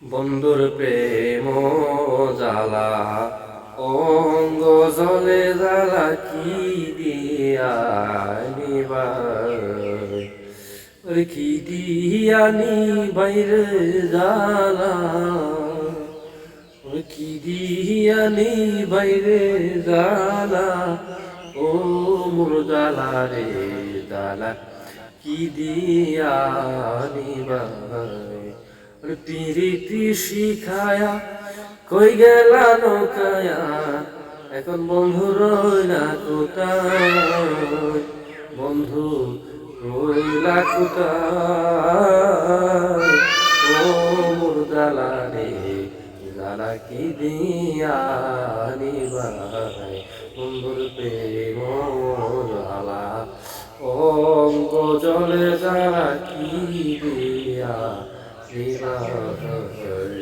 বন্ধুর প্রেম জ্বালা অঙ্গ জলে জ্বালা কি দিয়া নিবাই কি দিয়া নিবাইরে জ্বালা কি দিয়া নিবাইরে জ্বালা ও মোর জ্বালা রে জ্বালা কি দিয়া নিবাই পিরিতি শিখায়া কই গেলা নৌকায়া এখন বন্ধু রইলা কোথায় বন্ধু রইলা কোথায় ও মোর জ্বালা রে জ্বালা কি দিয়া নিবাই বন্ধুর প্রেম জ্বালা অঙ্গ জলে জ্বালা কি দিয়া নিবাই